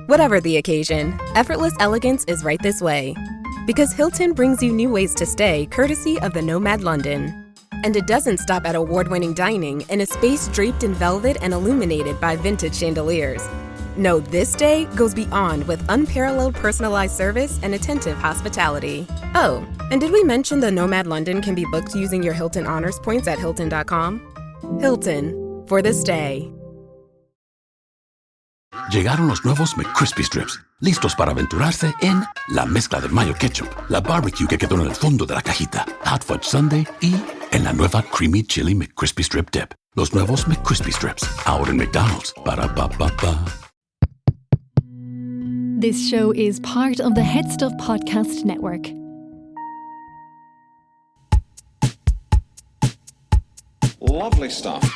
Whatever the occasion, effortless elegance is right this way. Because Hilton brings you new ways to stay courtesy of the Nomad London. And it doesn't stop at award-winning dining in a space draped in velvet and illuminated by vintage chandeliers. No, this day goes beyond with unparalleled personalized service and attentive hospitality. Oh, and did we mention the Nomad London can be booked using your Hilton Honors points at Hilton.com? Hilton, for the stay. Llegaron los nuevos McCrispy Strips, listos para aventurarse en la mezcla de mayo ketchup, la barbecue que quedó en el fondo de la cajita, Hot Fudge Sundae y en la nueva Creamy Chili McCrispy Strip Dip. Los nuevos McCrispy Strips, ahora en McDonald's. Ba-da-ba-ba-ba. This show is part of the HeadStuff podcast network. Lovely stuff.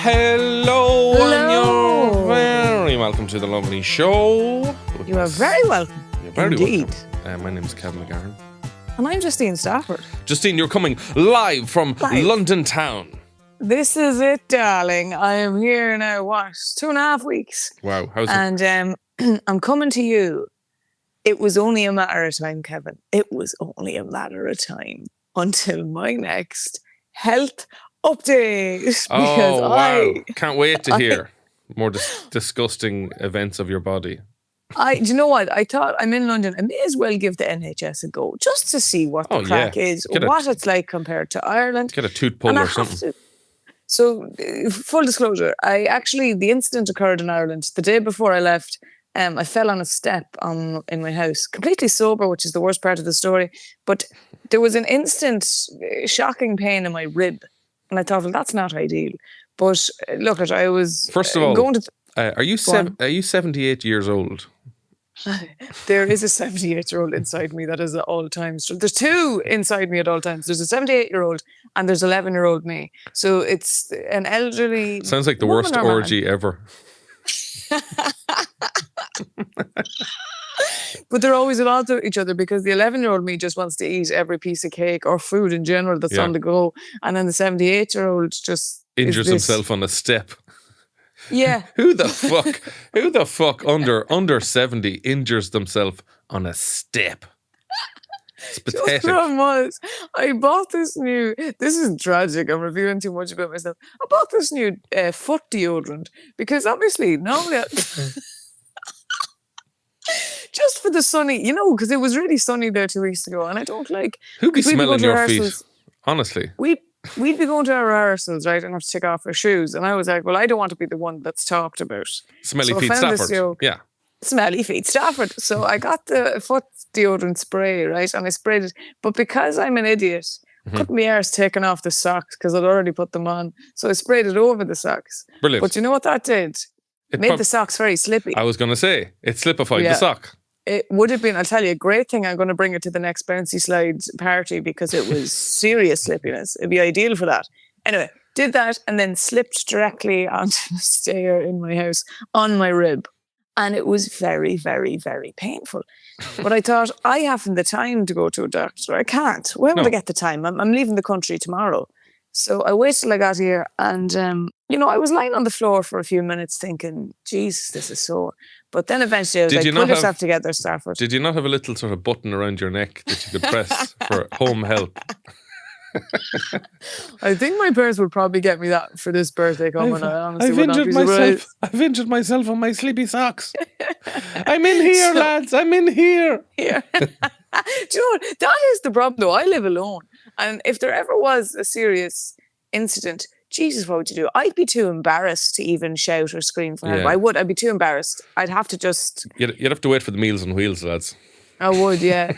Hello, and you're very welcome to the lovely show. You are very welcome. You're very Indeed. welcome. My name is Kevin McGarren. And I'm Justine Stafford. Justine, you're coming live from London town. This is it, darling. I am here now, 2.5 weeks? Wow, how's it? And I'm coming to you. It was only a matter of time, Kevin. It was only a matter of time until my next health update. Oh, wow. Can't wait to hear more disgusting events of your body. Do you know what? I thought I'm in London. I may as well give the NHS a go just to see what the crack is, what it's like compared to Ireland. Get a tooth pull or something. So, full disclosure, the incident occurred in Ireland. The day before I left, I fell on a step in my house, completely sober, which is the worst part of the story. But there was an instant shocking pain in my rib. And I thought, well, that's not ideal. But look, I was first of all going to. Are you 78 years old? There is a 78-year-old inside me that is at all times. There's two inside me at all times. There's a 78-year-old and there's 11-year-old me. So it's an elderly. Sounds like the worst orgy ever. But they're always at odds with each other because the 11-year-old me just wants to eat every piece of cake or food in general that's on the go. And then the 78-year-old just injures himself on a step. Yeah. Who the fuck under 70 injures themselves on a step? It's pathetic. The problem was, I bought this isn't tragic, I'm reviewing too much about myself. I bought this new foot deodorant because obviously normally just for the sunny, because it was really sunny there 2 weeks ago and I don't like. Who'd be smelling your feet? Honestly. We'd be going to our rehearsals, right, and have to take off our shoes. And I was like, well, I don't want to be the one that's talked about. Smelly feet Stafford. Yeah. Smelly feet Stafford. So I got the foot deodorant spray, right, and I sprayed it. But because I'm an idiot, I couldn't be arsed taking off the socks because I'd already put them on. So I sprayed it over the socks. Brilliant. But you know what that did? It made the socks very slippy. I was going to say, it slipified the sock. It would have been, I'll tell you, a great thing. I'm going to bring it to the next bouncy slide party because it was serious slippiness. It'd be ideal for that. Anyway, did that and then slipped directly onto the stair in my house on my rib. And it was very, very, very painful. But I thought, I haven't the time to go to a doctor. I can't. Where would I get the time? I'm leaving the country tomorrow. So I waited till I got here and, I was lying on the floor for a few minutes thinking, Jesus, this is sore. But then eventually I was pull yourself together, Stafford. Did you not have a little sort of button around your neck that you could press for home help? I think my parents would probably get me that for this birthday coming. I've injured myself on my sleepy socks. I'm in here, lads. I'm in here. Yeah. Do you know what? That is the problem, though. I live alone. And if there ever was a serious incident, Jesus, what would you do? I'd be too embarrassed to even shout or scream for help. I'd be too embarrassed. I'd have to just. You'd have to wait for the Meals on Wheels, lads. I would, yeah.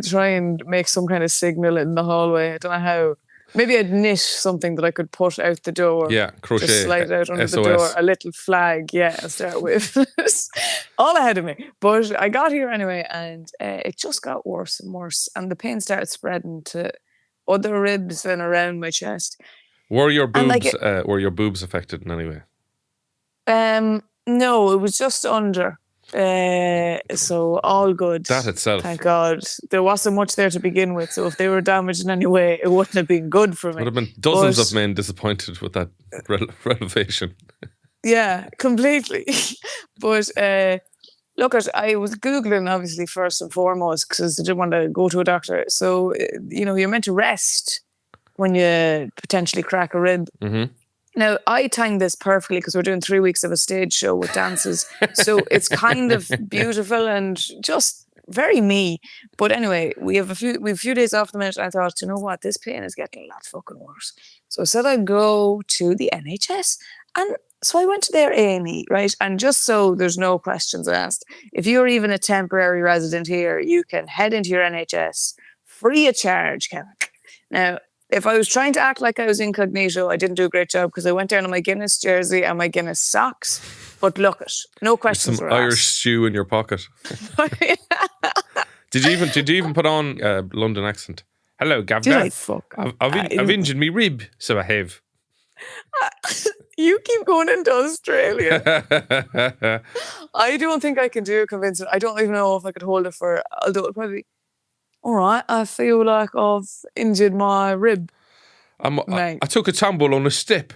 Try and make some kind of signal in the hallway. I don't know how. Maybe I'd knit something that I could put out the door. Yeah, crochet. Just slide out under SOS. the door. A little flag, I'll start with. All ahead of me. But I got here anyway, and it just got worse and worse. And the pain started spreading to other ribs and around my chest. Were your boobs affected in any way? No, it was just under. So all good. That itself. Thank God. There wasn't much there to begin with. So if they were damaged in any way, it wouldn't have been good for me. Would have been dozens of men disappointed with that renovation. Yeah, completely. But look, I was Googling, obviously, first and foremost, because I didn't want to go to a doctor. So, you're meant to rest when you potentially crack a rib. Mm-hmm. Now, I timed this perfectly because we're doing 3 weeks of a stage show with dances. So it's kind of beautiful and just very me. But anyway, we have a few days off the minute. And I thought, you know what? This pain is getting a lot fucking worse. So I said I'd go to the NHS. And so I went to their A&E, right? And just so there's no questions asked, if you're even a temporary resident here, you can head into your NHS free of charge, Kevin. Now, if I was trying to act like I was incognito, I didn't do a great job because I went down in my Guinness jersey and my Guinness socks. But look it, no questions Some were Irish asked. stew in your pocket. Did you even put on a London accent? Hello, Gavin. Did I fuck? I've injured me rib, so I have. You keep going into Australia. I don't think I can do it convincing. I don't even know if I could hold it for, although it'll probably be, all right, I feel like I've injured my rib. I took a tumble on a step.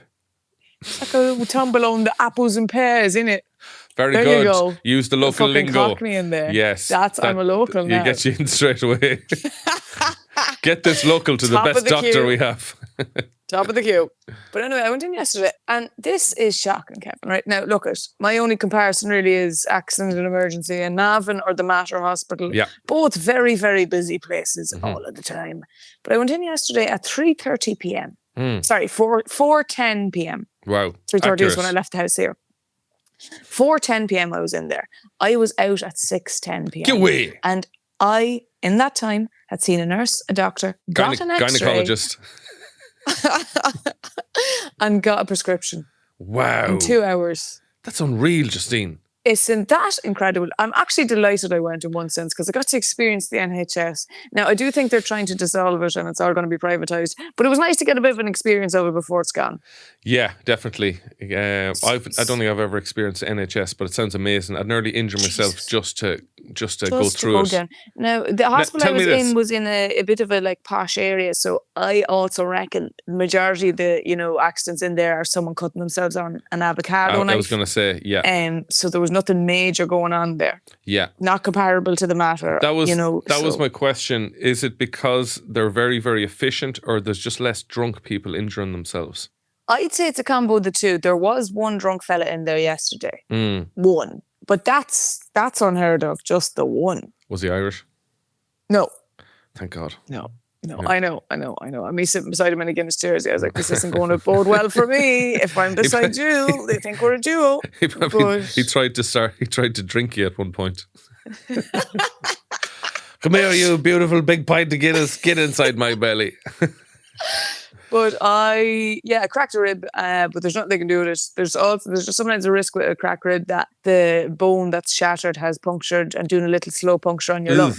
It's like a little tumble on the apples and pears, innit? Very there good. You go. Use the local fucking lingo. Cockney in there. Yes. I'm a local now. You get you in straight away. Get this local to Top the of best the doctor queue. we have. Top of the queue. But anyway, I went in yesterday and this is shocking, Kevin. Right now, look at my only comparison really is accident and emergency in Navan or the Mater Hospital. Yeah. Both very, very busy places all of the time. But I went in yesterday at 3:30 p.m. Sorry, 4:10 p.m. Wow. 3:30 is when I left the house here. 4:10 p.m. I was in there. I was out at 6:10 p.m. Get away. And I, in that time, had seen a nurse, a doctor, got an X-ray, gynecologist. and got a prescription. Wow. In 2 hours. That's unreal, Justine. Isn't that incredible? I'm actually delighted I went in one sense because I got to experience the NHS. Now, I do think they're trying to dissolve it and it's all going to be privatised, but it was nice to get a bit of an experience of it before it's gone. Yeah, definitely. I don't think I've ever experienced NHS, but it sounds amazing. I'd nearly injure myself just to go through it. Down. Now, the hospital I was in a bit of a like posh area, so I also reckon the majority of the accidents in there are someone cutting themselves on an avocado knife. I was going to say, yeah. So there was nothing major going on there. Yeah. Not comparable to the Mater. That was my question. Is it because they're very, very efficient or there's just less drunk people injuring themselves? I'd say it's a combo of the two. There was one drunk fella in there yesterday. One. But that's unheard of, just the one. Was he Irish? No. Thank God. No. I know. And me sitting beside him in a Guinness jersey, I was like, this isn't going to bode well for me. If I'm beside you, they think we're a duo. He tried to drink you at one point. Come here, you beautiful big pint of Guinness. Get inside my belly. But I cracked a rib, but there's nothing they can do with it. There's just sometimes a risk with a cracked rib that the bone that's shattered has punctured and doing a little slow puncture on your lung.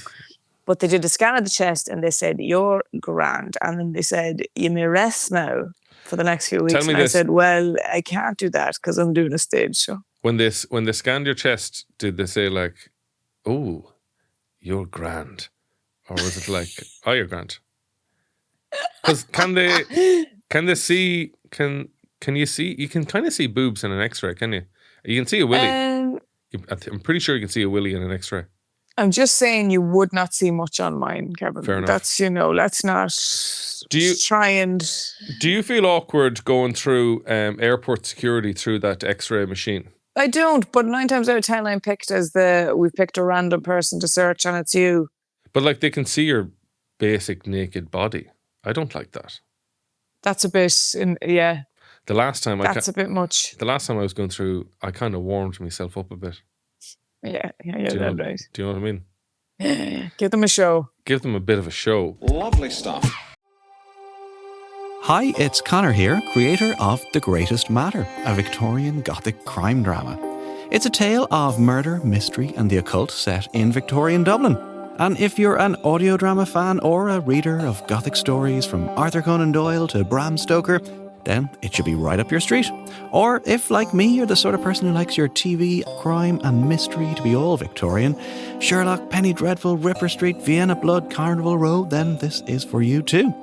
But they did a scan of the chest and they said, you're grand. And then they said, you may rest now for the next few weeks. Tell me and this. I said, well, I can't do that because I'm doing a stage show. When they scanned your chest, did they say like, oh, you're grand? Or was it like, oh, you're grand? Because can you see, you can kind of see boobs in an X-ray, can you? You can see a willy. I'm pretty sure you can see a willy in an X-ray. I'm just saying you would not see much on mine, Kevin. Fair enough. That's, let's not try and... Do you feel awkward going through airport security through that X-ray machine? I don't, but 9 times out of 10 I'm picked we've picked a random person to search and it's you. But like they can see your basic naked body. I don't like that. That's a bit, yeah. That's a bit much. The last time I was going through, I kind of warmed myself up a bit. Yeah, that's right. Do you know what I mean? Yeah. Give them a show. Give them a bit of a show. Lovely stuff. Hi, it's Connor here, creator of The Greatest Matter, a Victorian Gothic crime drama. It's a tale of murder, mystery and the occult set in Victorian Dublin. And if you're an audio drama fan or a reader of Gothic stories from Arthur Conan Doyle to Bram Stoker, then it should be right up your street. Or if, like me, you're the sort of person who likes your TV, crime and mystery to be all Victorian, Sherlock, Penny Dreadful, Ripper Street, Vienna Blood, Carnival Row, then this is for you too.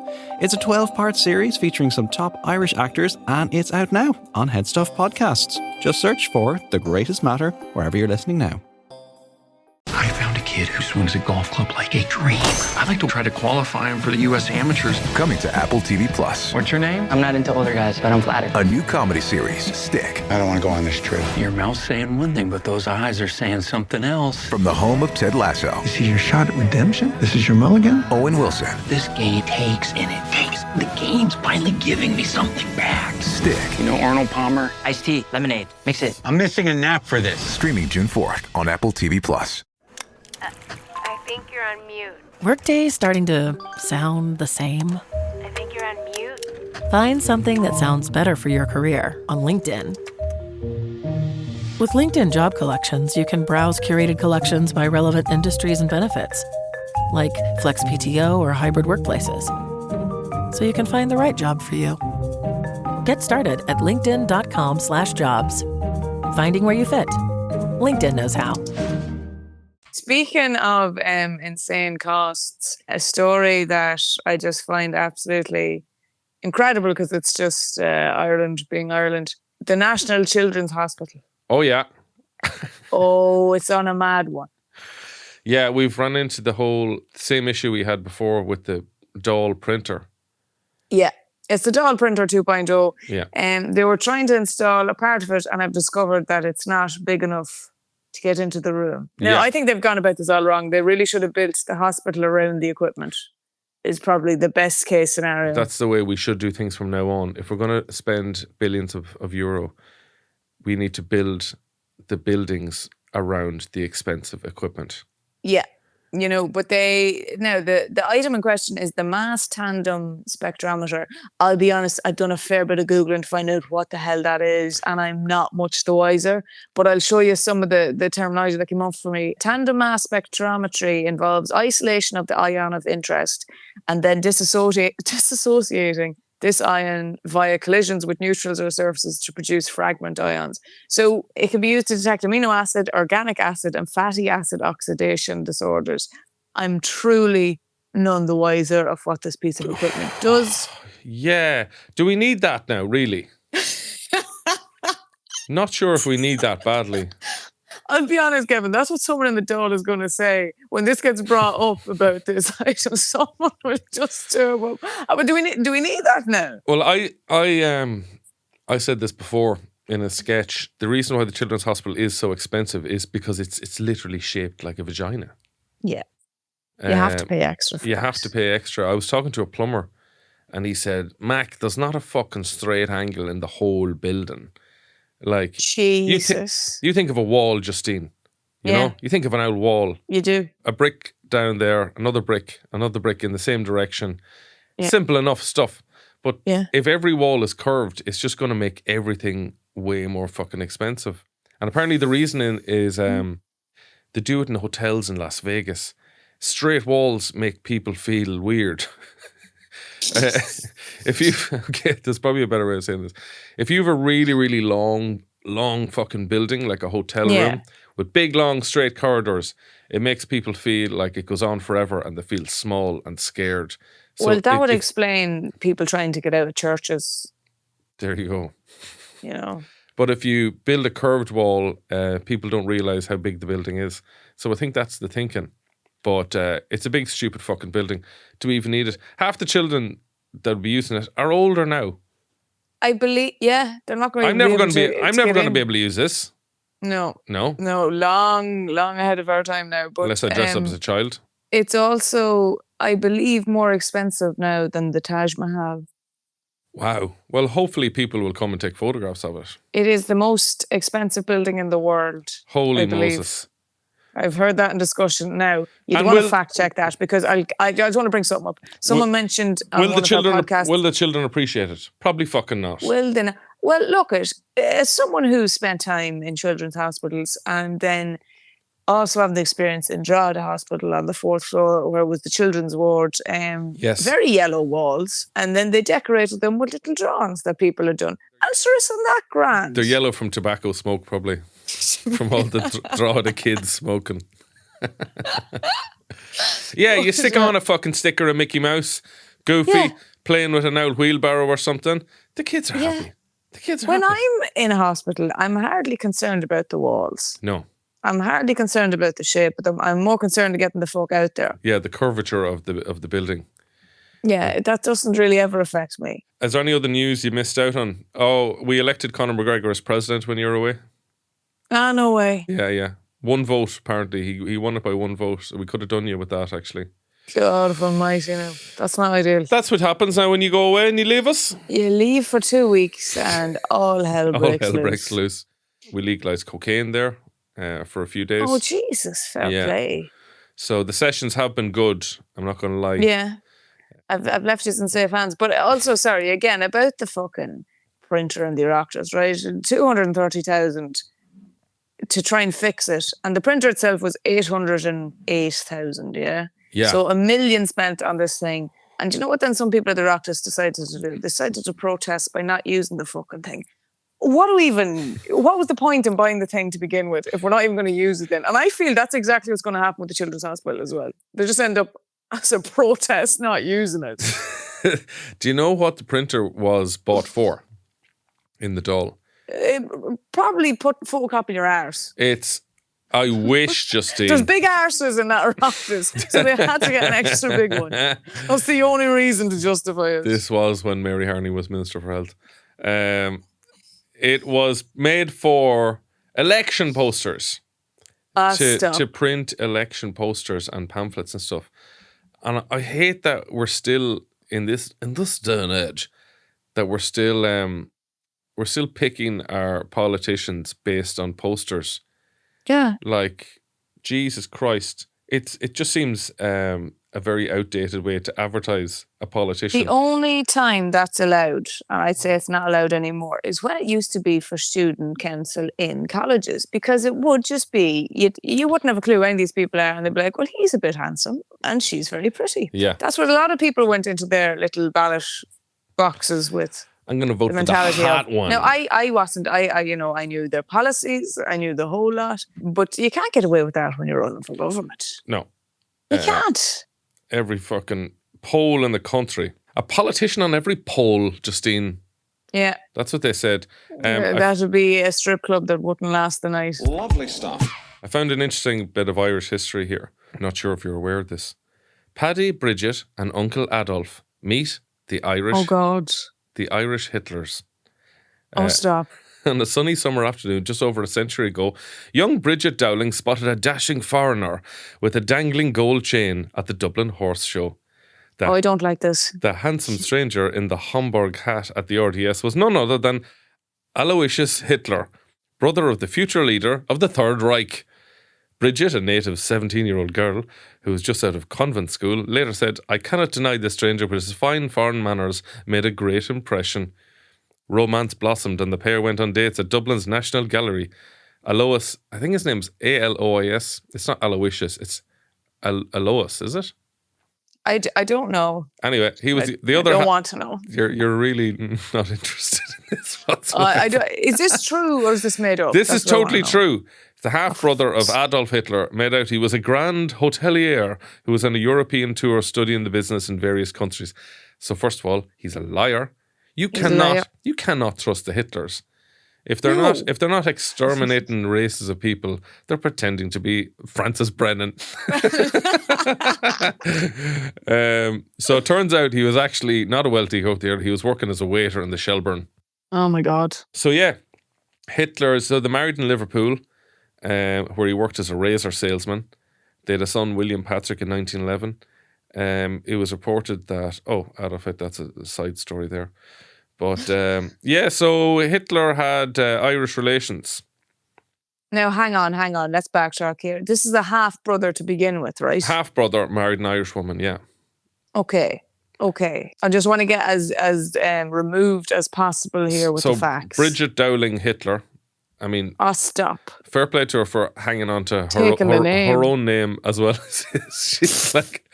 It's a 12-part series featuring some top Irish actors, and it's out now on HeadStuff Podcasts. Just search for The Greatest Matter wherever you're listening now. I found a kid who swings a golf club like a dream. I'd like to try to qualify him for the U.S. Amateurs. Coming to Apple TV Plus. What's your name? I'm not into older guys, but I'm flattered. A new comedy series, Stick. I don't want to go on this trip. Your mouth's saying one thing, but those eyes are saying something else. From the home of Ted Lasso. This is your shot at redemption? This is your mulligan? Owen Wilson. This game takes and it takes. The game's finally giving me something back. Stick. You know Arnold Palmer? Iced tea, lemonade, mix it. I'm missing a nap for this. Streaming June 4th on Apple TV Plus. I think you're on mute. Workday's starting to sound the same. I think you're on mute. Find something that sounds better for your career on LinkedIn. With LinkedIn Job Collections, you can browse curated collections by relevant industries and benefits, like flex PTO or hybrid workplaces, so you can find the right job for you. Get started at linkedin.com/jobs. Finding where you fit. LinkedIn knows how. Speaking of insane costs, a story that I just find absolutely incredible because it's just Ireland being Ireland. The National Children's Hospital. Oh, yeah. Oh, it's on a mad one. Yeah, we've run into the whole same issue we had before with the doll printer. Yeah, it's the doll printer 2.0. Yeah. They were trying to install a part of it, and I've discovered that it's not big enough to get into the room. Now, Yeah. I think they've gone about this all wrong. They really should have built the hospital around the equipment. Is probably the best case scenario. That's the way we should do things from now on. If we're going to spend billions of euro, we need to build the buildings around the expensive equipment. Yeah. You know, but the item in question is the mass tandem spectrometer. I'll be honest, I've done a fair bit of Googling to find out what the hell that is, and I'm not much the wiser, but I'll show you some of the terminology that came up for me. Tandem mass spectrometry involves isolation of the ion of interest and then disassociating this ion via collisions with neutrals or surfaces to produce fragment ions. So it can be used to detect amino acid, organic acid, and fatty acid oxidation disorders. I'm truly none the wiser of what this piece of equipment does. Yeah. Do we need that now, really? Not sure if we need that badly. I'll be honest, Kevin, that's what someone in the Dáil is going to say when this gets brought up about this item. Someone will just but do we need that now? Well, I said this before in a sketch. The reason why the Children's Hospital is so expensive is because it's literally shaped like a vagina. Yeah. You have to pay extra for You that. have to pay extra. I was talking to a plumber and he said, Mac, there's not a fucking straight angle in the whole building. Like, Jesus. You think of a wall, Justine. You know? You think of an old wall. You do. A brick down there, another brick in the same direction. Yeah. Simple enough stuff. But Yeah. if every wall is curved, it's just going to make everything way more fucking expensive. And apparently the reasoning is they do it in hotels in Las Vegas. Straight walls make people feel weird. There's probably a better way of saying this. If you have a really, really long fucking building, like a hotel room, with big, long, straight corridors, it makes people feel like it goes on forever and they feel small and scared. So Well, that would explain people trying to get out of churches, There you go. you know. But if you build a curved wall, people don't realise how big the building is. So I think that's the thinking. But it's a big, stupid fucking building. Do we even need it? Half the children that will be using it are older now. I believe, they're not going to I'm never going to be able to use this. No, No, long ahead of our time now. But unless I dress up as a child. It's also, I believe, more expensive now than the Taj Mahal. Wow. Well, hopefully people will come and take photographs of it. It is the most expensive building in the world. Holy I believe. Moses. I've heard that in discussion. Now, you'd And want to fact check that because I just want to bring something up. Someone mentioned on one of our podcasts. Will the children appreciate it? Probably fucking not. Well, look, as someone who's spent time in children's hospitals and then Also having the experience in Drogheda Hospital on the 4th floor, where it was the children's ward. Yes. Very yellow walls. And then they decorated them with little drawings that people had done. And sure, isn't that grand? They're yellow from tobacco smoke, probably. From all the Drogheda kids smoking. Yeah, you stick on a fucking sticker of Mickey Mouse, Goofy, playing with an old wheelbarrow or something. The kids are happy. The kids are when happy. I'm in a hospital, I'm hardly concerned about the walls. No. I'm hardly concerned about the shape of them. I'm more concerned with getting the fuck out there. Yeah, the curvature of the building. Yeah, that doesn't really ever affect me. Is there any other news you missed out on? Oh, we elected Conor McGregor as president when you were away. Ah, no way. Yeah. 1 vote, apparently. He won it by 1 vote. So we could have done you with that, actually. God almighty, you know. That's not ideal. That's what happens now when you go away and you leave us. You leave for 2 weeks and all hell breaks loose. We legalised cocaine there for a few days. Oh, Jesus, fair play. So the sessions have been good. I'm not going to lie. Yeah. I've left you in safe hands. But also, sorry, again, about the fucking printer and the Oireachtas, right? 230,000 to try and fix it. And the printer itself was 808,000, yeah? Yeah. So $1 million spent on this thing. And you know what then some people at the Oireachtas decided to do? They decided to protest by not using the fucking thing. What was the point in buying the thing to begin with if we're not even going to use it then? And I feel that's exactly what's going to happen with the Children's Hospital as well. They just end up as a protest not using it. Do you know what the printer was bought for in the Dáil? Probably put photocopy your arse. I wish, Justine. There's big arses in that office, so they had to get an extra big one. That's the only reason to justify it. This was when Mary Harney was Minister for Health. It was made for election posters. To print election posters and pamphlets and stuff. And I hate that we're still in this day and age that we're still picking our politicians based on posters. Yeah. Like, Jesus Christ. It just seems a very outdated way to advertise a politician. The only time that's allowed, and I'd say it's not allowed anymore, is when it used to be for student council in colleges, because it would just be, you wouldn't have a clue who any of these people are, and they'd be like, well, he's a bit handsome and she's very pretty. Yeah. That's what a lot of people went into their little ballot boxes with. I'm going to vote for the hot one. No, I wasn't. I knew their policies. I knew the whole lot. But you can't get away with that when you're running for government. No. You can't. Every fucking poll in the country. A politician on every poll, Justine. Yeah. That's what they said. That would be a strip club that wouldn't last the night. Lovely stuff. I found an interesting bit of Irish history here. Not sure if you're aware of this. Paddy, Bridget and Uncle Adolf meet the Irish... Oh, God. The Irish Hitlers. Stop. On a sunny summer afternoon just over a century ago, young Bridget Dowling spotted a dashing foreigner with a dangling gold chain at the Dublin Horse Show. I don't like this. The handsome stranger in the Homburg hat at the RDS was none other than Aloysius Hitler, brother of the future leader of the Third Reich. Bridget, a native 17-year-old girl who was just out of convent school, later said, I cannot deny the stranger, but his fine foreign manners made a great impression. Romance blossomed and the pair went on dates at Dublin's National Gallery. Alois, I think his name's Alois. It's not Aloysius, it's Alois, is it? I don't know. Anyway, he was the other... I don't want to know. You're really not interested in this whatsoever. Is this true or is this made up? This is totally true. The half-brother of Adolf Hitler made out he was a grand hotelier who was on a European tour studying the business in various countries. So first of all, he's a liar. You cannot trust the Hitlers. If they're not exterminating races of people, they're pretending to be Francis Brennan. So it turns out he was actually not a wealthy hotelier. He was working as a waiter in the Shelburne. Oh my God. So yeah, Hitler. So they married in Liverpool, where he worked as a razor salesman. They had a son, William Patrick, in 1911. It was reported that Adolf Hitler. That's a side story there. But so Hitler had Irish relations. Now, hang on. Let's backtrack here. This is a half-brother to begin with, right? Half-brother married an Irish woman, yeah. Okay. I just want to get as removed as possible here with the facts. Bridget Dowling Hitler I mean, stop. fair play to her for hanging on to Taking the name. her own name as well. She's like,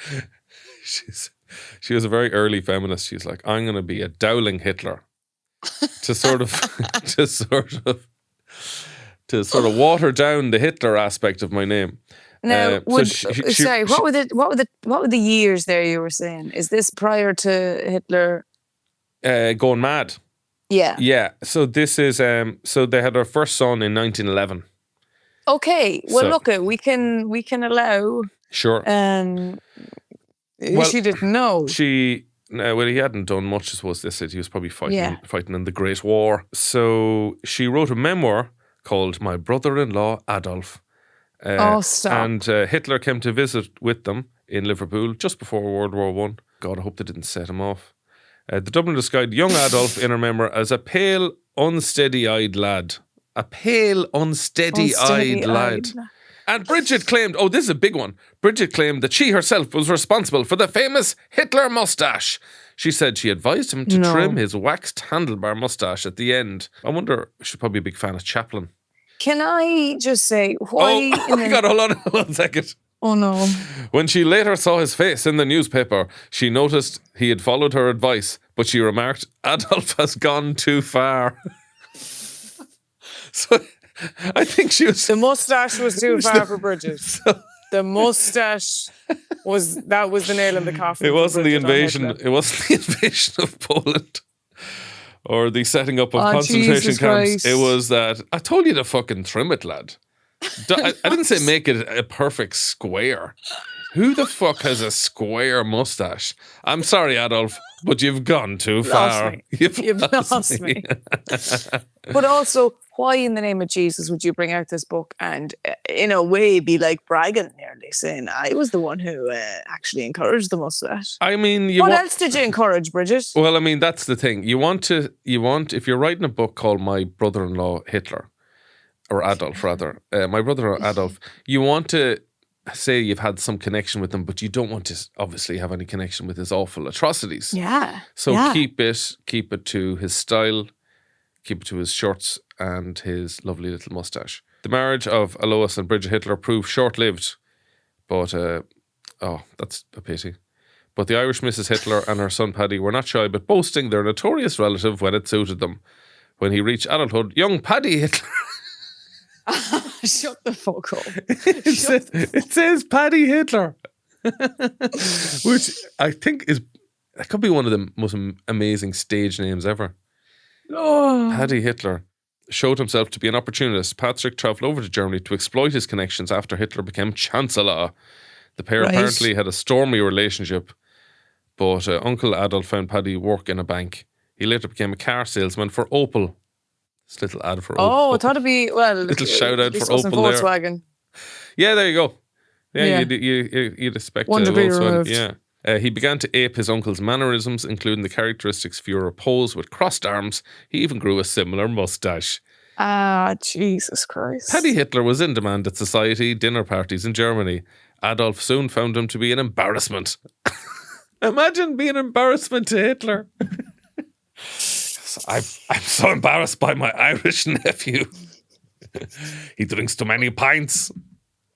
she was a very early feminist. She's like, I'm going to be a Dowling Hitler to sort of water down the Hitler aspect of my name. Now, what were the years there you were saying? Is this prior to Hitler going mad? Yeah. Yeah. So this is so they had their first son in 1911. Okay. Well, look, we can allow. Sure. She didn't know. He hadn't done much, I suppose. He was probably fighting in the Great War. So she wrote a memoir called My Brother-in-Law Adolf. Stop. And Hitler came to visit with them in Liverpool just before World War I. God, I hope they didn't set him off. The Dublin described young Adolf in her memoir as a pale, unsteady-eyed lad. A pale, unsteady-eyed lad. And Bridget claimed, this is a big one. Bridget claimed that she herself was responsible for the famous Hitler moustache. She said she advised him to trim his waxed handlebar moustache at the end. I wonder, she's probably a big fan of Chaplin. Can I just say, why... Oh my God, hold on 1 second. Oh no. When she later saw his face in the newspaper, she noticed he had followed her advice, but she remarked, Adolf has gone too far. So I think she was... The moustache was too far for Bridget. The moustache was the nail in the coffin. It wasn't the invasion. It wasn't the invasion of Poland or the setting up of concentration camps. It was that I told you to fucking trim it, lad. I didn't say make it a perfect square. Who the fuck has a square mustache? I'm sorry, Adolf, but you've gone too far. You've lost me. But also, why in the name of Jesus would you bring out this book and in a way be like bragging nearly, saying I was the one who actually encouraged the mustache? I mean, what else did you encourage, Bridget? Well, I mean, that's the thing. You want if you're writing a book called My Brother-in-Law Hitler, or Adolf rather, My Brother-in-Law Adolf, you want to say you've had some connection with him, but you don't want to obviously have any connection with his awful atrocities. Yeah. So keep it to his style, keep it to his shorts and his lovely little mustache. The marriage of Alois and Bridget Hitler proved short-lived, but that's a pity. But the Irish Mrs. Hitler and her son Paddy were not shy about boasting their notorious relative when it suited them. When he reached adulthood, young Paddy Hitler... Shut the fuck up. It says Paddy Hitler. Which I think that could be one of the most amazing stage names ever. Paddy Hitler showed himself to be an opportunist. Patrick travelled over to Germany to exploit his connections after Hitler became chancellor. The pair apparently had a stormy relationship, but Uncle Adolf found Paddy work in a bank. He later became a car salesman for Opel. This little ad for Opel. Oh, I thought it'd be, little shout out for Opel there. Volkswagen. Yeah, there you go. Yeah. You'd expect Volkswagen. Yeah. He began to ape his uncle's mannerisms, including the characteristics Führer posed with crossed arms. He even grew a similar mustache. Jesus Christ. Paddy Hitler was in demand at society dinner parties in Germany. Adolf soon found him to be an embarrassment. Imagine being an embarrassment to Hitler. I'm so embarrassed by my Irish nephew. He drinks too many pints.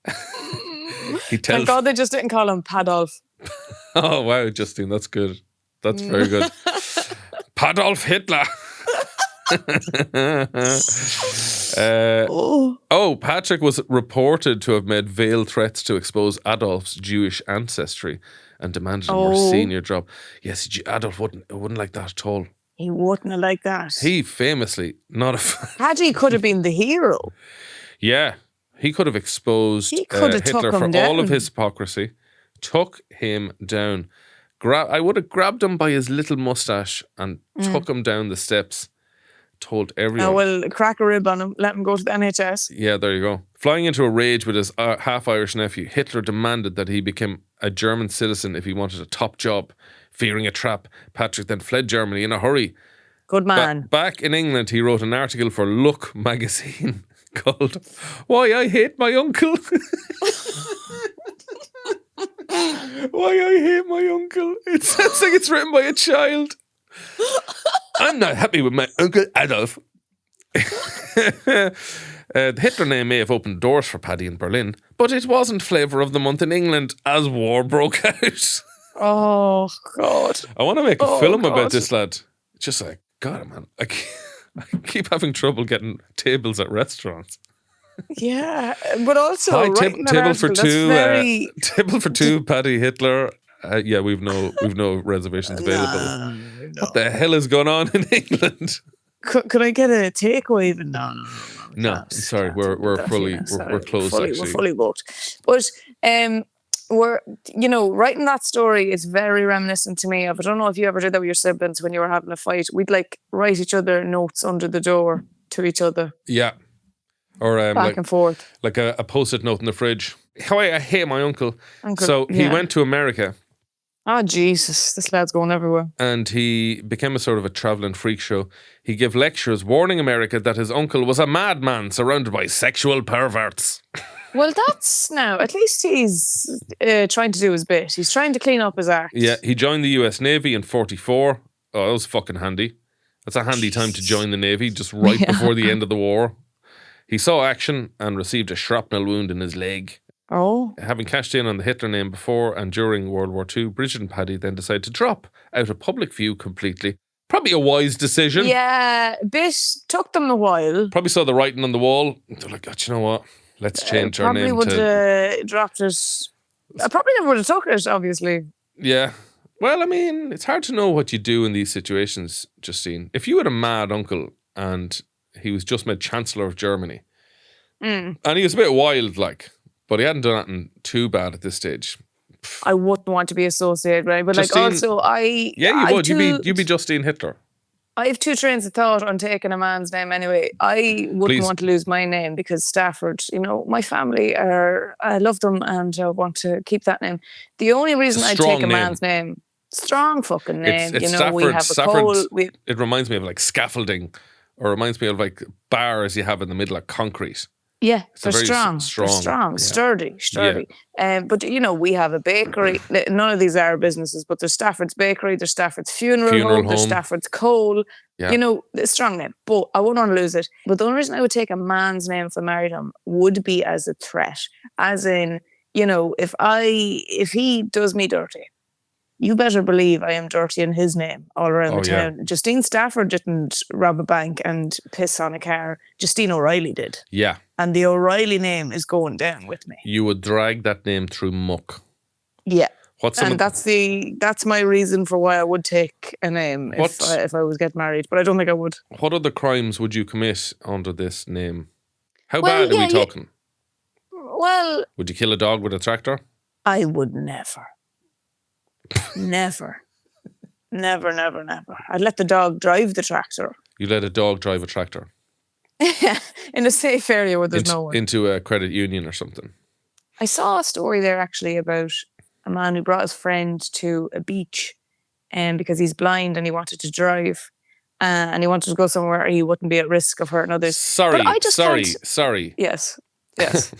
Thank God they just didn't call him Padolf. Oh, wow, Justine, that's good. That's very good. Padolf Hitler. Patrick was reported to have made veiled threats to expose Adolf's Jewish ancestry and demanded a more senior job. Yes, Adolf wouldn't like that at all. He wouldn't have liked that. He famously not a fan. Paddy could have been the hero. Yeah, he could have exposed Hitler for all of his hypocrisy. Took him down. I would have grabbed him by his little mustache and took him down the steps. Told everyone. Oh, well, crack a rib on him. Let him go to the NHS. Yeah, there you go. Flying into a rage with his half-Irish nephew, Hitler demanded that he become a German citizen if he wanted a top job. Fearing a trap, Patrick then fled Germany in a hurry. Good man. Back in England, he wrote an article for Look magazine called Why I Hate My Uncle. Why I Hate My Uncle. It sounds like it's written by a child. I'm not happy with my Uncle Adolf. The Hitler name may have opened doors for Paddy in Berlin, but it wasn't flavour of the month in England as war broke out. Oh, God. I want to make a film God. about this lad. It's just like, God, man, I keep having trouble getting tables at restaurants. Yeah, but also Hi, writing that table for article, two. that's very... Table for two. Paddy Hitler. Yeah, we've no reservations available. No. What the hell is going on in England? Could I get a takeaway even? No. I'm sorry, we're closed. Actually, we're fully booked. But we're writing that story is very reminiscent to me of. I don't know if you ever did that with your siblings when you were having a fight. We'd like write each other notes under the door to each other. Yeah. Or back and forth. Like a post-it note in the fridge. How I hate my uncle. So he went to America. Oh, Jesus. This lad's going everywhere. And he became a sort of a travelling freak show. He gave lectures warning America that his uncle was a madman surrounded by sexual perverts. Well, that's now, at least he's trying to do his bit. He's trying to clean up his act. Yeah, he joined the US Navy in 1944. Oh, that was fucking handy. That's a handy time to join the Navy, just right before the end of the war. He saw action and received a shrapnel wound in his leg. Oh. Having cashed in on the Hitler name before and during World War II, Bridget and Paddy then decided to drop out of public view completely. Probably a wise decision. Yeah, a bit. Took them a while. Probably saw the writing on the wall. They're like, you know what? Let's change our name to... Probably would have dropped it. I probably never would have took it, obviously. Yeah. Well, I mean, it's hard to know what you do in these situations, Justine. If you had a mad uncle and he was just made Chancellor of Germany, and he was a bit wild, like, but he hadn't done anything too bad at this stage. I wouldn't want to be associated with him. But Justine, like also I... Yeah, you would. You'd be Justine Hitler. I have two trains of thought on taking a man's name anyway. I wouldn't want to lose my name because Stafford, my family I love them and I want to keep that name. The only reason I'd take a man's name, strong fucking name. It's Stafford, we have a coal. It reminds me of like scaffolding, or reminds me of like bars you have in the middle of concrete. Yeah, they're strong. They're strong, yeah. sturdy. But we have a bakery. None of these are businesses, but there's Stafford's Bakery, there's Stafford's Funeral Home, there's Stafford's Coal. Yeah. A strong name. But I wouldn't want to lose it. But the only reason I would take a man's name if I married him would be as a threat. As in, if he does me dirty, you better believe I am dirty in his name all around the town. Yeah. Justine Stafford didn't rob a bank and piss on a car. Justine O'Reilly did. Yeah. And the O'Reilly name is going down with me. You would drag that name through muck. Yeah. That's my reason for why I would take a name if I was getting married. But I don't think I would. What other crimes would you commit under this name? How bad are we talking? Well... Would you kill a dog with a tractor? I would never. Never. Never. I'd let the dog drive the tractor. You let a dog drive a tractor? In a safe area where there's no one. Into a credit union or something. I saw a story there actually about a man who brought his friend to a beach because he's blind and he wanted to drive and he wanted to go somewhere where he wouldn't be at risk of hurting others. Sorry. Yes. Yes.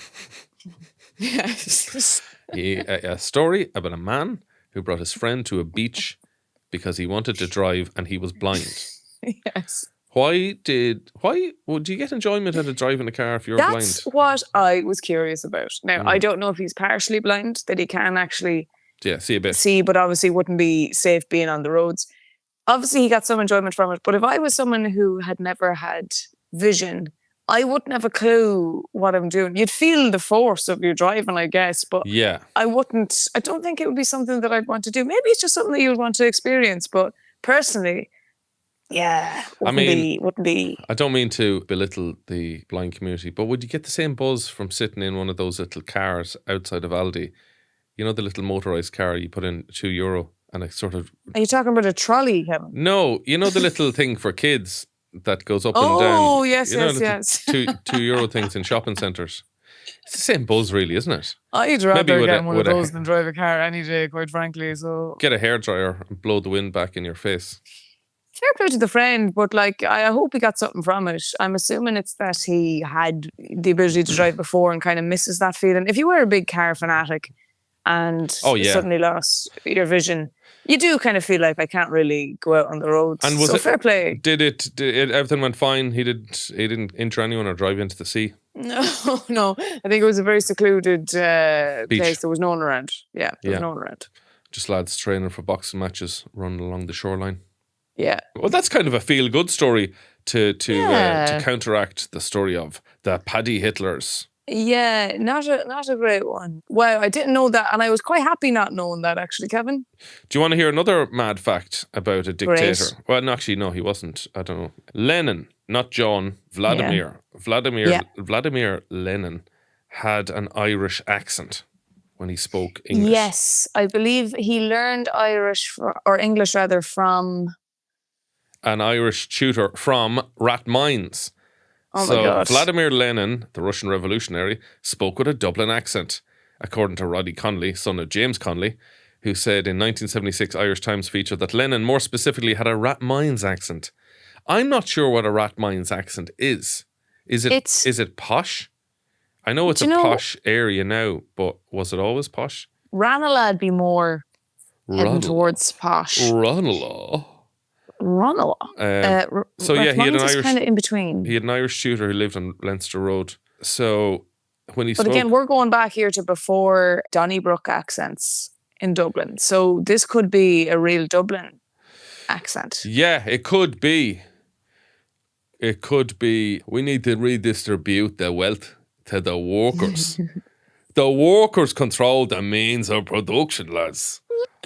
A story about a man who brought his friend to a beach because he wanted to drive and he was blind. Yes. Why would you get enjoyment out of driving a car if you're blind? That's what I was curious about. Now, I don't know if he's partially blind, that he can actually see a bit. See, but obviously wouldn't be safe being on the roads. Obviously, he got some enjoyment from it. But if I was someone who had never had vision, I wouldn't have a clue what I'm doing. You'd feel the force of your driving, I guess. But I don't think it would be something that I'd want to do. Maybe it's just something that you would want to experience. But personally... Yeah, wouldn't be. I don't mean to belittle the blind community, but would you get the same buzz from sitting in one of those little cars outside of Aldi? You know, the little motorised car you put in €2 and it sort of... Are you talking about a trolley, Kevin? No, you know the little thing for kids that goes up and down? Oh, yes. €2 things in shopping centres. It's the same buzz really, isn't it? I'd rather get one of those than drive a car any day, quite frankly. So get a hairdryer and blow the wind back in your face. Fair play to the friend, but I hope he got something from it. I'm assuming it's that he had the ability to drive before and kind of misses that feeling. If you were a big car fanatic and Oh, yeah. suddenly lost your vision, you do kind of feel like I can't really go out on the roads. And was so it fair play. Did it everything went fine? He didn't injure anyone or drive into the sea? No. I think it was a very secluded Beach. place. There was no one around. Yeah, there was no one around. Just lads training for boxing matches running along the shoreline. Yeah. Well, that's kind of a feel-good story to counteract the story of the Paddy Hitlers. Yeah, not a great one. Wow, I didn't know that, and I was quite happy not knowing that, actually, Kevin. Do you want to hear another mad fact about a dictator? Great. Well, no, actually, no, he wasn't. I don't know. Lenin, not John, Vladimir. Yeah. Vladimir Lenin had an Irish accent when he spoke English. Yes, I believe he learned or English rather, from... An Irish tutor from Rat Mines. Oh my God. Vladimir Lenin, the Russian revolutionary, spoke with a Dublin accent, according to Roddy Connolly, son of James Connolly, who said in 1976 Irish Times feature that Lenin more specifically had a Rat Mines accent. I'm not sure what a Rat Mines accent is. Is it posh? I know it's a posh area now, but was it always posh? Ranelagh be more heading towards posh. Ranelagh. So yeah, he had an Irish kind of in between. He had an Irish tutor who lived on Leinster Road. So when he spoke, again, we're going back here to before Donnybrook accents in Dublin. So this could be a real Dublin accent. Yeah, it could be. It could be. We need to redistribute the wealth to the workers. The workers control the means of production, lads.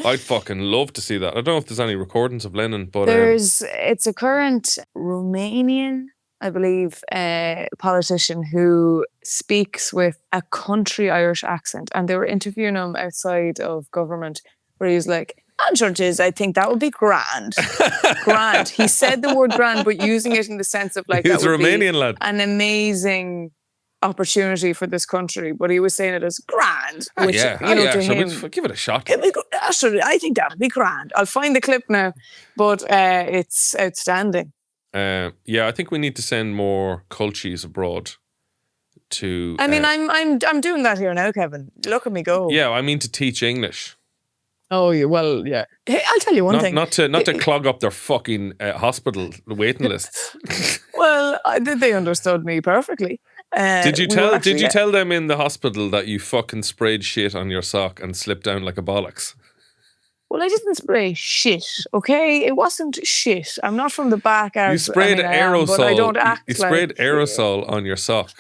I'd fucking love to see that. I don't know if there's any recordings of Lenin, but it's a current Romanian, I believe, politician who speaks with a country Irish accent, and they were interviewing him outside of government, where he was like, "Judges, I think that would be grand." Grand. He said the word grand, but using it in the sense of like he's that a would Romanian be lad. An amazing opportunity for this country, but he was saying it as grand, which to him, give it a shot. I think that would be grand. I'll find the clip now, but it's outstanding. Yeah, I think we need to send more cultures abroad. To I mean, I'm doing that here now, Kevin. Look at me go. Yeah, I mean to teach English. Oh, yeah, well, yeah. Hey, I'll tell you one thing. Not to clog up their fucking hospital waiting lists. Well, they understood me perfectly. Did you tell them in the hospital that you fucking sprayed shit on your sock and slipped down like a bollocks? Well, I didn't spray shit, okay? It wasn't shit. I'm not from the back. You sprayed aerosol. But I don't act you sprayed aerosol on your sock,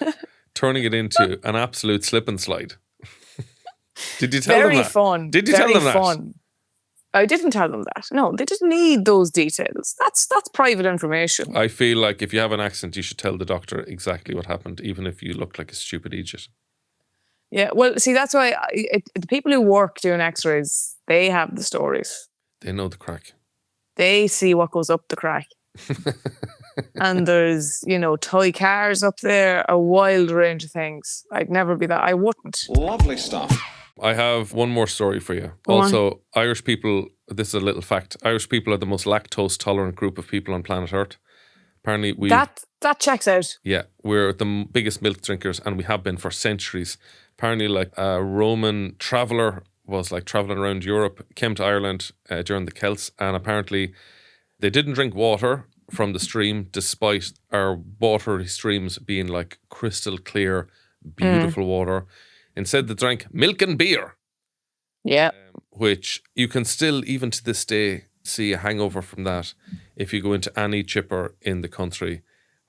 turning it into an absolute slip and slide. Did you tell them that? Very fun. Did you tell them that? I didn't tell them that. No, they didn't need those details. That's private information. I feel like if you have an accent, you should tell the doctor exactly what happened, even if you look like a stupid idiot. Yeah, well, see, that's why the people who work doing x-rays, they have the stories. They know the crack. They see what goes up the crack. And there's, toy cars up there, a wild range of things. I'd never be that. I wouldn't. Lovely stuff. I have one more story for you. Go also, on. Irish people, this is a little fact, Irish people are the most lactose tolerant group of people on planet Earth. Apparently that checks out. Yeah, we're the biggest milk drinkers, and we have been for centuries. Apparently, like a Roman traveller was like travelling around Europe, came to Ireland during the Celts, and apparently they didn't drink water from the stream, despite our watery streams being like crystal clear, beautiful water. Instead, they drank milk and beer. Yeah. Which you can still, even to this day, see a hangover from that if you go into any chipper in the country,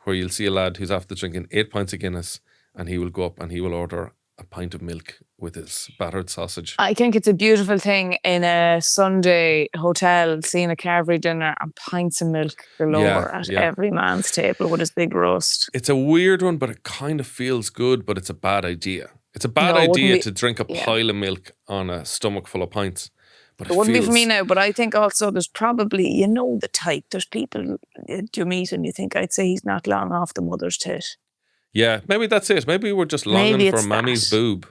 where you'll see a lad who's after drinking 8 pints of Guinness, and he will go up and he will order a pint of milk with his battered sausage. I think it's a beautiful thing in a Sunday hotel, seeing a carvery dinner and pints of milk galore at every man's table with his big roast. It's a weird one, but it kind of feels good, but it's a bad idea. It's a bad idea to drink a pile of milk on a stomach full of pints. But it wouldn't be for me now, but I think also there's probably, the type. There's people you meet and you think, I'd say he's not long off the mother's tit. Yeah, maybe that's it. Maybe we're just longing for Mammy's boob.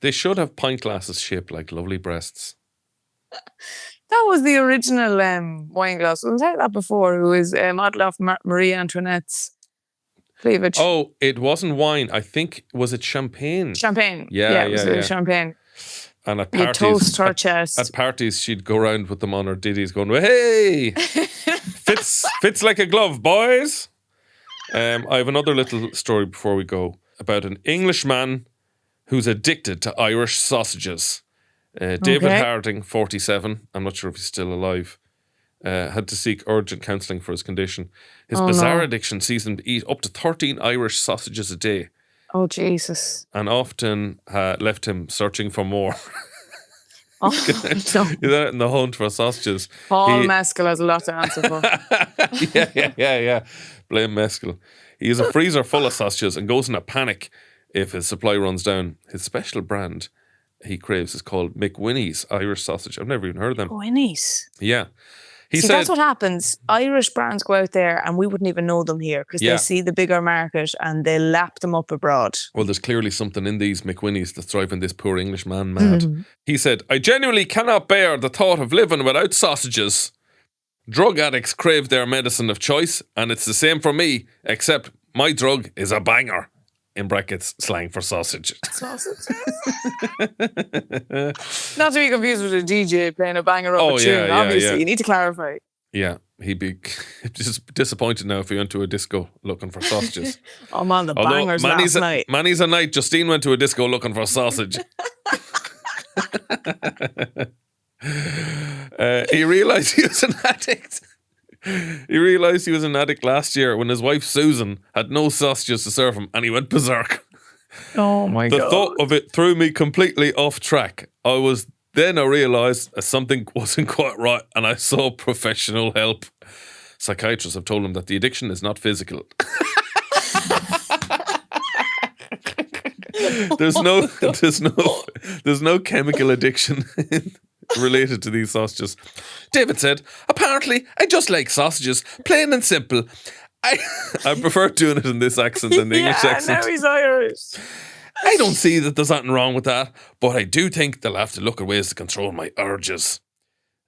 They should have pint glasses shaped like lovely breasts. That was the original wine glass. I've said that before. It was modeled off Marie Antoinette's. cleavage. Oh, it wasn't wine. I think, was it champagne? Champagne. Yeah, it was champagne. And at You parties, toast her chest. at parties, she'd go around with them on her ditties going, hey, fits like a glove, boys. I have another little story before we go about an Englishman who's addicted to Irish sausages. David Harding, 47, I'm not sure if he's still alive, had to seek urgent counselling for his condition. His bizarre addiction sees him eat up to 13 Irish sausages a day. Oh, Jesus. And often left him searching for more. No. He's out in the hunt for sausages. Paul Mescal has a lot to answer for. Yeah. Blame Mescal. He has a freezer full of sausages and goes in a panic if his supply runs down. His special brand he craves is called McWinnie's Irish sausage. I've never even heard of them. McWinnie's? Yeah. He said, that's what happens. Irish brands go out there and we wouldn't even know them here because they see the bigger market and they lap them up abroad. Well, there's clearly something in these McWinnie's that's driving this poor English man mad. He said, I genuinely cannot bear the thought of living without sausages. Drug addicts crave their medicine of choice and it's the same for me, except my drug is a banger. In brackets, slang for sausage. Sausages? Not to be confused with a DJ playing a banger up a tune, obviously. You need to clarify. Yeah, he'd be just disappointed now if he went to a disco looking for sausages. Oh man, the bangers last night. Manny's a night. Justine went to a disco looking for sausage. He realised he was an addict. He realised he was an addict last year when his wife Susan had no sausages to serve him and he went berserk. Oh my God. The thought of it threw me completely off track. I realised something wasn't quite right and I sought professional help. Psychiatrists have told him that the addiction is not physical. There's no chemical addiction related to these sausages. David said, apparently I just like sausages, plain and simple. I prefer doing it in this accent than the English accent. Now he's Irish. I don't see that there's nothing wrong with that, but I do think they'll have to look at ways to control my urges.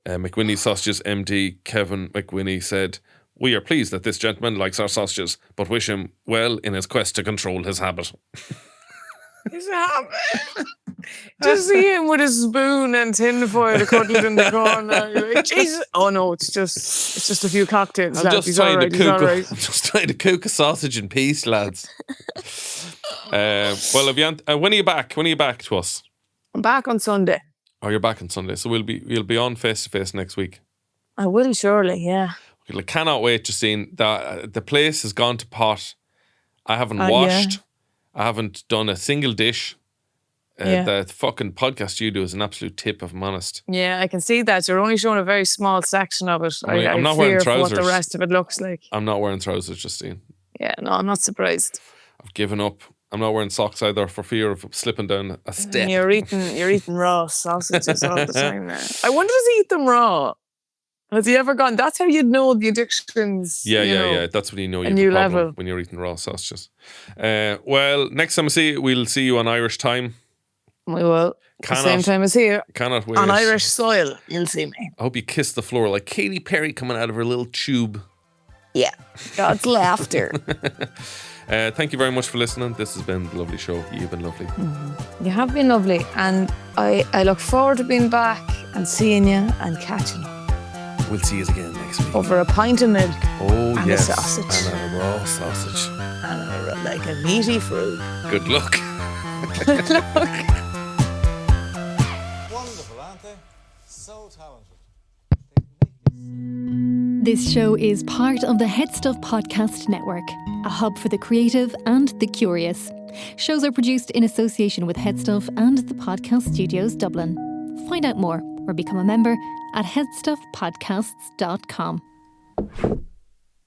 McWinnie Sausages MD Kevin McWinnie said, we are pleased that this gentleman likes our sausages, but wish him well in his quest to control his habit. His habit? Just see him with a spoon and tinfoil to cuddle in the corner. You're like, Jesus. Oh no, it's just a few cocktails. I'm just trying to cook a sausage in peace, lads. Well, when are you back? When are you back to us? I'm back on Sunday. Oh, you're back on Sunday, so we'll be on face to face next week. I will surely, yeah. I cannot wait, Justine. The place has gone to pot. I haven't washed. Yeah. I haven't done a single dish. The fucking podcast studio is an absolute tip, if I'm honest. Yeah, I can see that. You're only showing a very small section of it. I'm not wearing trousers. What the rest of it looks like. I'm not wearing trousers, Justine. Yeah, no, I'm not surprised. I've given up. I'm not wearing socks either for fear of slipping down a step. And you're eating raw sausages all the time now. I wonder, does he eat them raw? Has he ever gone? That's how you'd know the addictions. Yeah. That's when you know you have a problem when you're eating raw sausages. Well, next time we'll see you on Irish time. We will. The same time as here. Cannot wait. On Irish soil, you'll see me. I hope you kiss the floor like Katy Perry coming out of her little tube. Yeah. God's laughter. Thank you very much for listening. This has been the lovely show. You've been lovely. You have been lovely. And I look forward to being back and seeing you and catching you. We'll see you again next week. Over a pint of milk. Oh, and yes. a sausage. And a raw sausage. And like a meaty fruit. Good luck. Good luck. Wonderful, aren't they? So talented. This show is part of the HeadStuff Podcast Network, a hub for the creative and the curious. Shows are produced in association with HeadStuff and the Podcast Studios Dublin. Find out more or become a member at headstuffpodcasts.com.